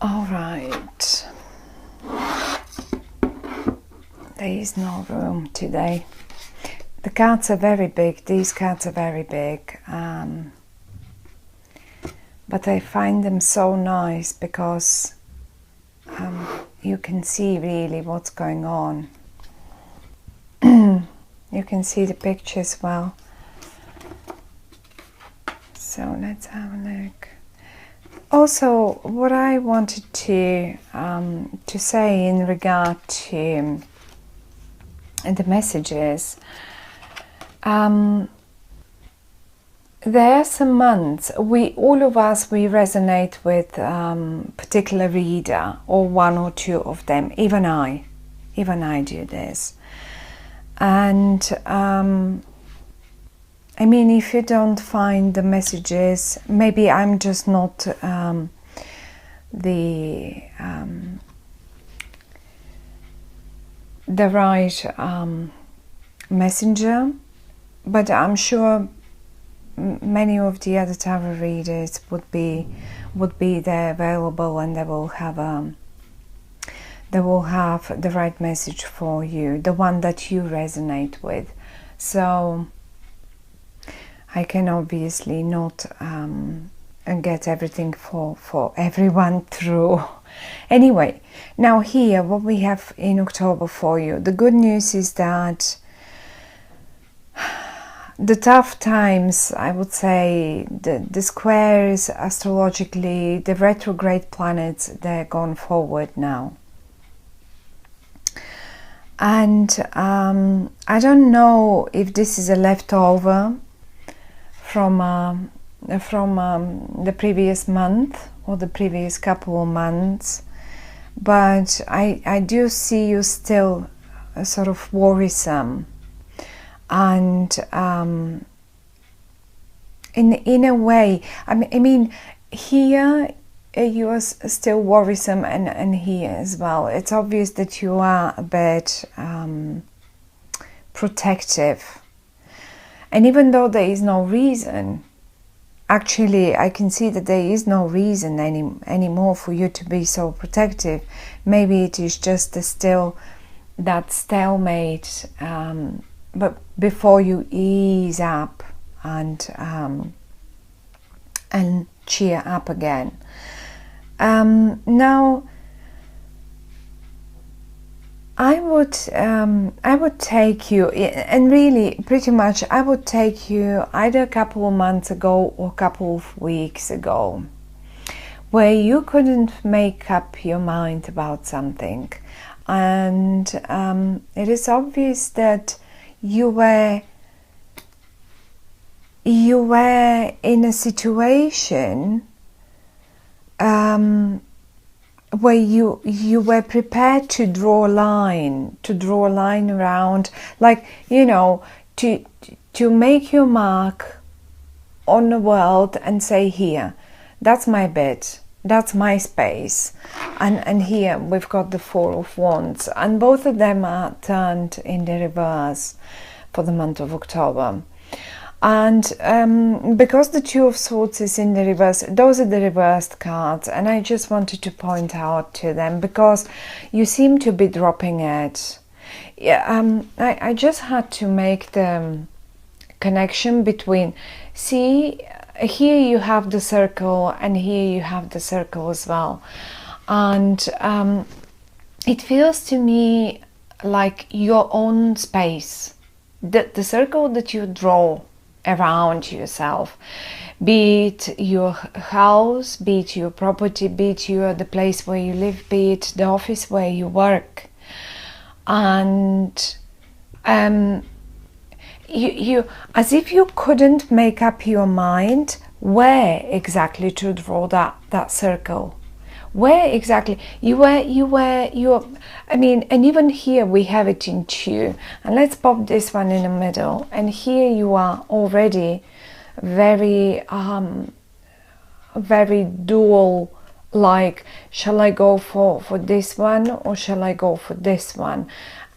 All right. There is no room today. The cards are very big. These cards are very big. But I find them so nice because you can see really what's going on. You can see the picture as well. So let's have a look. Also, what I wanted to say in regard to the messages, there are some months, all of us, we resonate with particular reader or one or two of them. Even I do this. And I mean, if you don't find the messages, maybe I'm just not the right messenger, but I'm sure many of the other tarot readers would be there available, and they will have the right message for you, the one that you resonate with. So I can obviously not get everything for everyone through. Anyway, now here what we have in October for you. The good news is that the tough times, I would say, the squares astrologically, the retrograde planets, they're gone forward now. And I don't know if this is a leftover from the previous month or the previous couple of months, but I do see you still sort of worrisome. And in a way, I mean, here you are still worrisome, and here as well. It's obvious that you are a bit protective. And even though there is no reason, actually I can see that there is no reason anymore for you to be so protective. Maybe it is just still that stalemate, but before you ease up and cheer up again. Now I would take you, and really pretty much I would take you either a couple of months ago or a couple of weeks ago, where you couldn't make up your mind about something, and it is obvious that you were in a situation where you were prepared to draw a line around, like, you know, to make your mark on the world and say, here, that's my bit, that's my space. And here we've got the Four of Wands, and both of them are turned in the reverse for the month of October. And because the Two of Swords is in the reverse, those are the reversed cards, and I just wanted to point out to them because you seem to be dropping it. Yeah, I just had to make the connection between, see, here you have the circle and here you have the circle as well, and it feels to me like your own space, the circle that you draw around yourself, be it your house, be it your property, be it the place where you live, be it the office where you work. And you as if you couldn't make up your mind where exactly to draw that circle, where exactly you were. I mean, and even here we have it in two, and let's pop this one in the middle, and here you are already very very dual, like, shall I go for this one or shall I go for this one?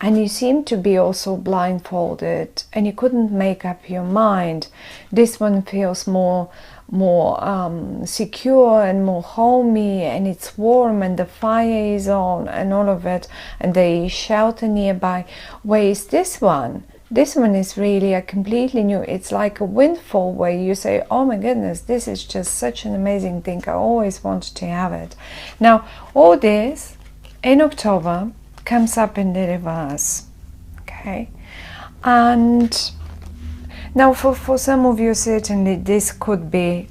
And you seem to be also blindfolded and you couldn't make up your mind. This one feels more secure and more homey, and it's warm and the fire is on and all of it, and they shelter nearby. Whereas this one is really a completely new, it's like a windfall where you say, oh my goodness, this is just such an amazing thing, I always wanted to have it. Now all this in October comes up in the reverse, okay? And now for some of you, certainly this could be,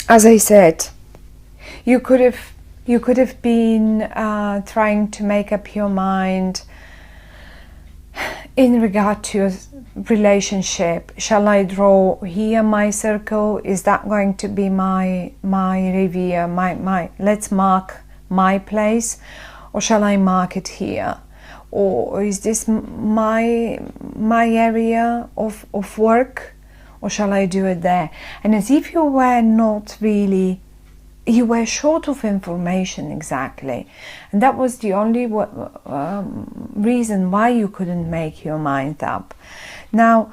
as I said, you could have been trying to make up your mind in regard to a relationship. Shall I draw here my circle? Is that going to be my revier, my let's mark my place, or shall I mark it here? Or is this my area of work, or shall I do it there? And as if you were not really, you were short of information exactly, and that was the only reason why you couldn't make your mind up. Now,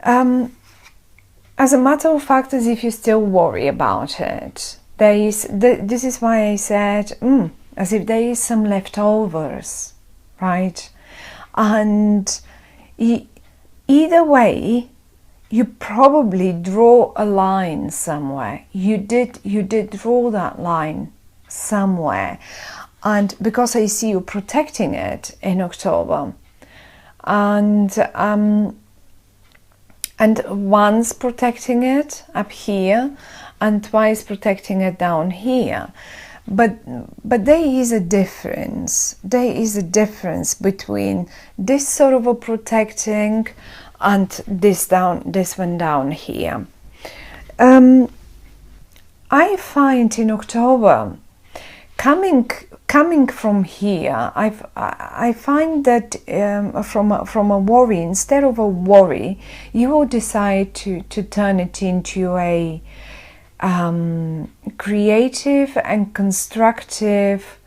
as a matter of fact, as if you still worry about it, this is why I said, as if there is some leftovers, right? And either way, you probably draw a line somewhere. You did draw that line somewhere, and because I see you protecting it in October, and once protecting it up here, and twice protecting it down here. But there is a difference. There is a difference between this sort of a protecting and this one down here. I find in October, coming from here, I find that from a worry, instead of a worry, you will decide to turn it into a creative and constructive,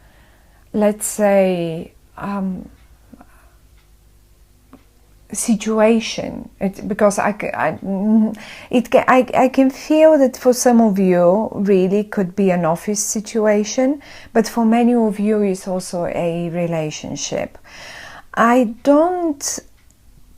let's say, situation. Because I can feel that for some of you really could be an office situation, but for many of you it's also a relationship. I don't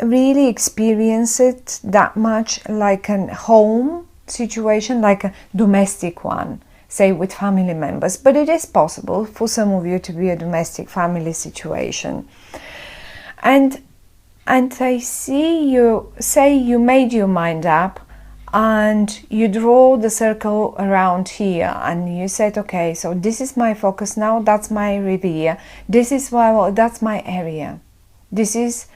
really experience it that much like a home situation, like a domestic one, say with family members, but it is possible for some of you to be a domestic family situation. And I see you say you made your mind up and you draw the circle around here, and you said, okay, so this is my focus now, that's my reverie, this is that's my area, this is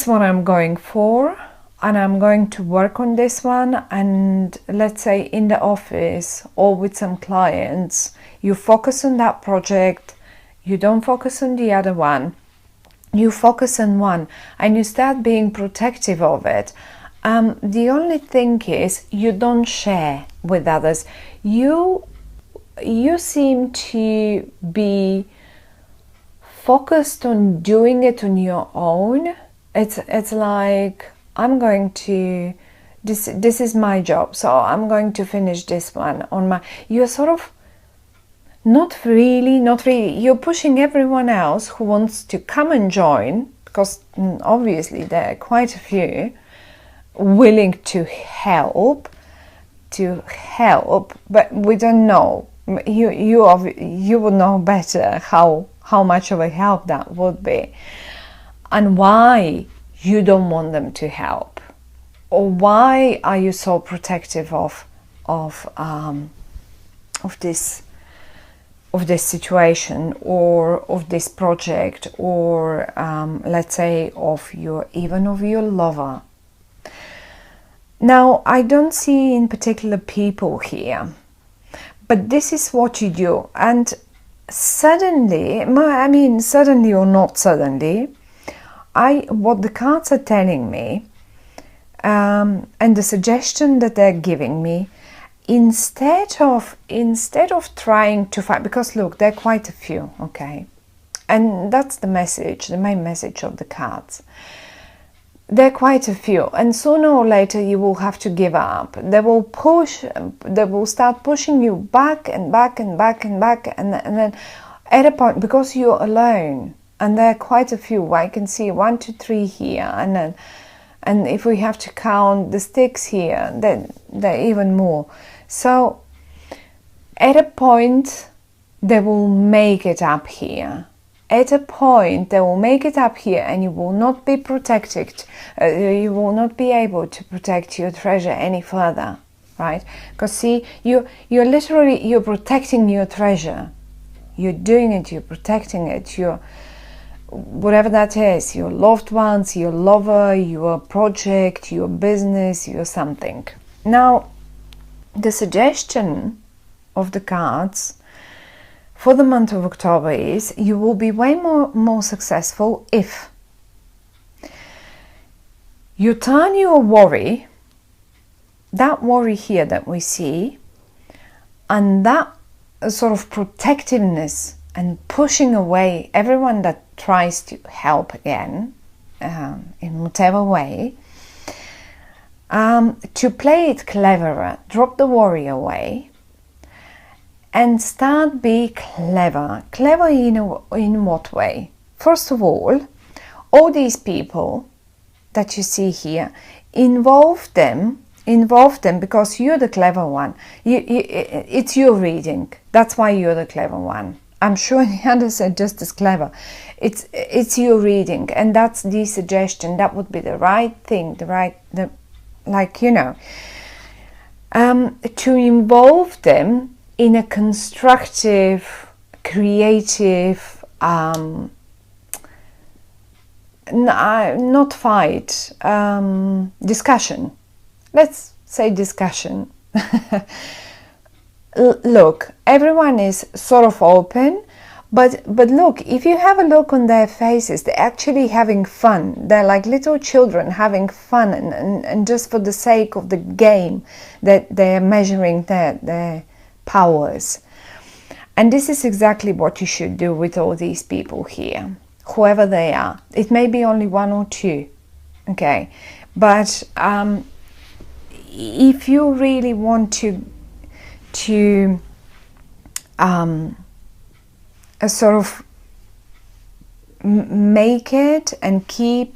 what I'm going for, and I'm going to work on this one. And let's say in the office or with some clients, you focus on that project, you don't focus on the other one, you focus on one and you start being protective of it. The only thing is you don't share with others. You seem to be focused on doing it on your own. It's like, I'm going to, this is my job, so I'm going to finish this one on my, you're sort of not really, you're pushing everyone else who wants to come and join, because obviously there are quite a few willing to help, but we don't know, you would know better how much of a help that would be, and why you don't want them to help, or why are you so protective of this situation, or of this project, or let's say of your lover. Now, I don't see in particular people here, but this is what you do, and suddenly or not suddenly, what the cards are telling me, and the suggestion that they're giving me, instead of trying to find, because look, there are quite a few, okay, and that's the message, the main message of the cards. there are quite a few, and sooner or later you will have to give up. They will start pushing you back and back and back and back, and then at a point, because you're alone, and there are quite a few. I can see 1, 2, 3 here, and if we have to count the sticks here, then there are even more. So at a point they will make it up here. At a point they will make it up here, and you will not be protected. You will not be able to protect your treasure any further, right? Because see, you're protecting your treasure. You're doing it, you're protecting it, you're whatever that is, your loved ones, your lover, your project, your business, your something. Now, the suggestion of the cards for the month of October is you will be way more successful if you turn your worry, that worry here that we see, and that sort of protectiveness and pushing away everyone that tries to help again, in whatever way, to play it cleverer, drop the worry away, and start be clever. Clever in what way? First of all these people that you see here, involve them because you're the clever one. It's your reading. That's why you're the clever one. I'm sure the others are just as clever. It's your reading, and that's the suggestion. That would be the right thing, to involve them in a constructive, creative, not fight, discussion. Let's say discussion. Look, everyone is sort of open, but look, if you have a look on their faces, they're actually having fun. They're like little children having fun, and just for the sake of the game that they're measuring their powers. And this is exactly what you should do with all these people here, whoever they are. It may be only 1 or 2, okay, but if you really want to sort of make it and keep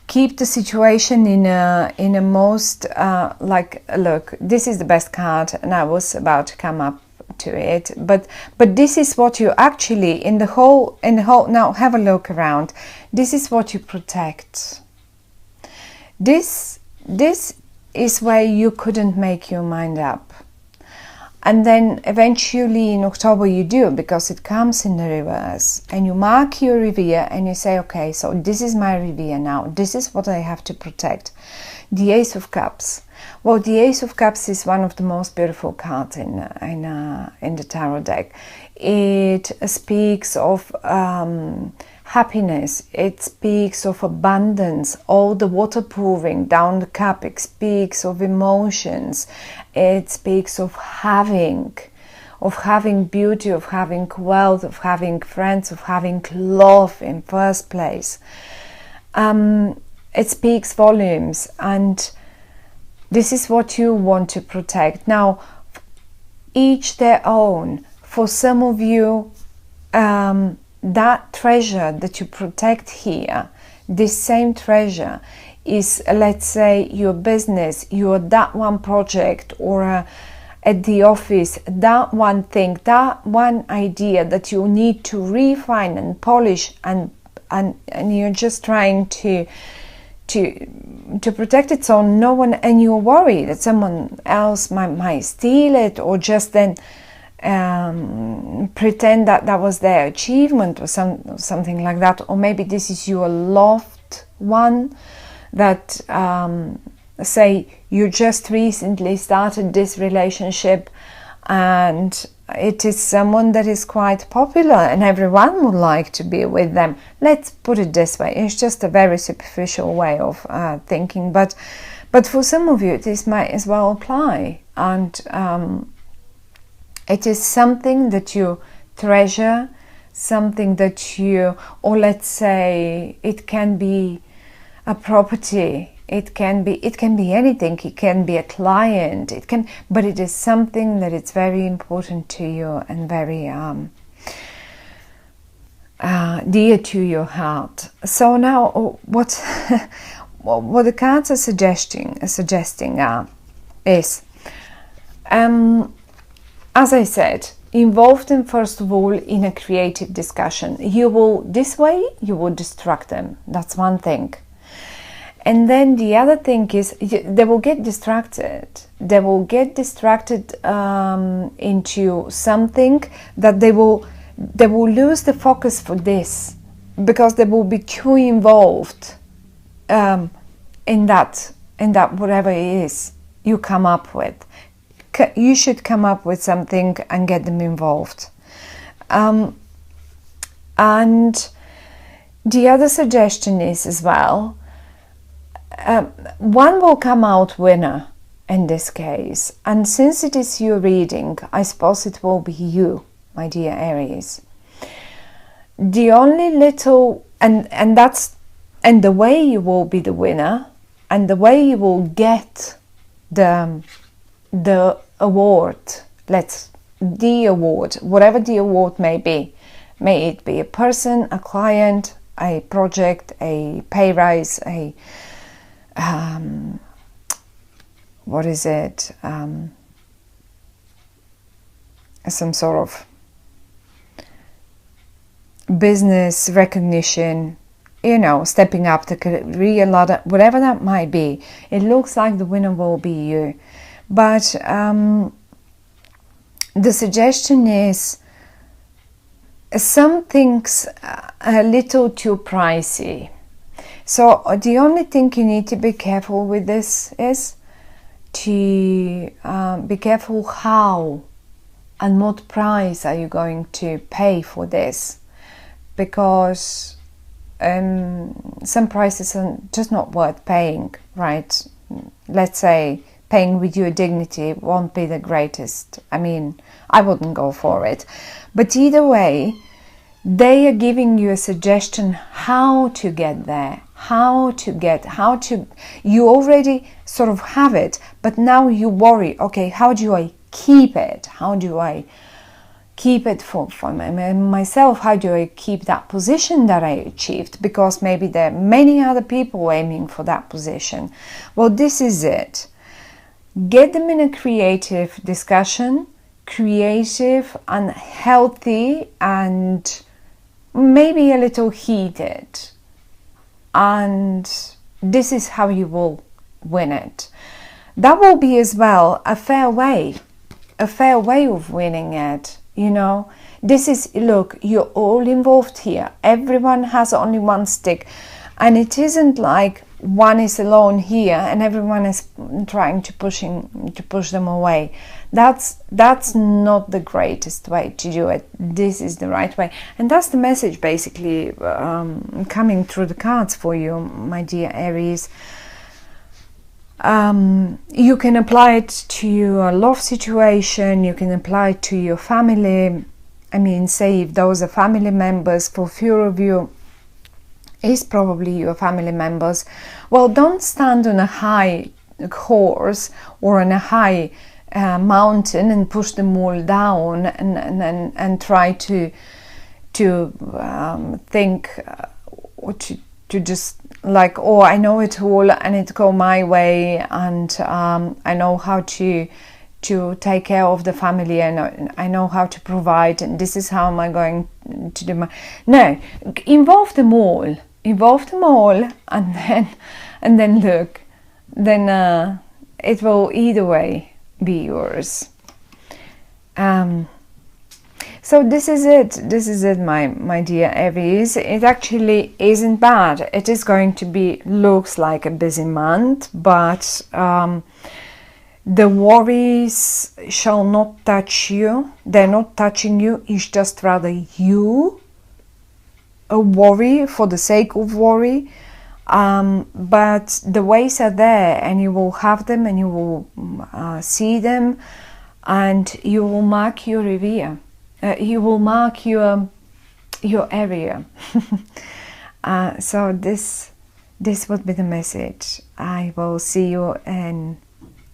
the situation in a most look, this is the best card, and I was about to come up to it, but this is what you actually in the whole now have a look around. This is what you protect. This is where you couldn't make your mind up, and then eventually in October you do, because it comes in the reverse, and you mark your reverie and you say, okay, so this is my reverie now, this is what I have to protect. The Ace of Cups. Well, the Ace of Cups is one of the most beautiful cards in the tarot deck. It speaks of happiness, it speaks of abundance, all the waterproofing down the cup. It speaks of emotions, it speaks of having beauty, of having wealth, of having friends, of having love in first place. It speaks volumes, and this is what you want to protect. Now, each their own. For some of you, that treasure that you protect here, this same treasure is, let's say, your business, that one project, or at the office, that one thing, that one idea that you need to refine and polish, and you're just trying to protect it, so no one, and you're worried that someone else might steal it, or just then pretend that was their achievement, or something like that. Or maybe this is your loved one that say you just recently started this relationship, and it is someone that is quite popular and everyone would like to be with them. Let's put it this way. It's just a very superficial way of thinking, but for some of you this might as well apply, and it is something that you treasure, something that you, or let's say it can be a property, it can be anything, it can be a client, but it is something that it's very important to you and very dear to your heart. So now what what the cards are suggesting is, as I said, involve them first of all in a creative discussion. You will distract them. That's one thing. And then the other thing is, they will get distracted. They will get distracted into something that they will lose the focus for this, because they will be too involved in that whatever it is you come up with. You should come up with something and get them involved. And the other suggestion is as well, one will come out winner in this case, and since it is your reading, I suppose it will be you, my dear Aries. The only little, and the way you will be the winner, and the way you will get the award, the award, whatever the award may be, may it be a person, a client, a project, a pay rise, a what is it, some sort of business recognition, you know, stepping up the career ladder, whatever that might be. It looks like the winner will be you. But the suggestion is, some things a little too pricey. So the only thing you need to be careful with this is to be careful how and what price are you going to pay for this, because some prices are just not worth paying, right? Let's say paying with your dignity won't be the greatest. I mean, I wouldn't go for it. But either way, they are giving you a suggestion how to get there, you already sort of have it, but now you worry, okay, how do I keep it? How do I keep it for myself? How do I keep that position that I achieved? Because maybe there are many other people aiming for that position. Well, this is it. Get them in a creative discussion, creative and healthy, and maybe a little heated. And this is how you will win it. That will be as well a fair way of winning it. You know, this is, look, you're all involved here. Everyone has only one stick, and it isn't like one is alone here and everyone is trying to push them away. That's not the greatest way to do it. This is the right way, and that's the message basically coming through the cards for you, my dear Aries. You can apply it to your love situation, you can apply it to your family. I mean, say if those are family members, for few of you is probably your family members. Well, don't stand on a high horse or on a high mountain and push them all down and try to think or to just like, oh, I know it all and it go my way, and I know how to take care of the family, and I know how to provide, and this is how am I going to do my... No, involve them all, and then look, then it will either way be yours. So this is it, my dear Aries. It actually isn't bad. It is going to be, looks like a busy month, but the worries shall not touch you. They're not touching you. It's just rather you a worry for the sake of worry. But the ways are there, and you will have them, and you will see them, and you will mark your reverie. You will mark your area. So this this would be the message. I will see you in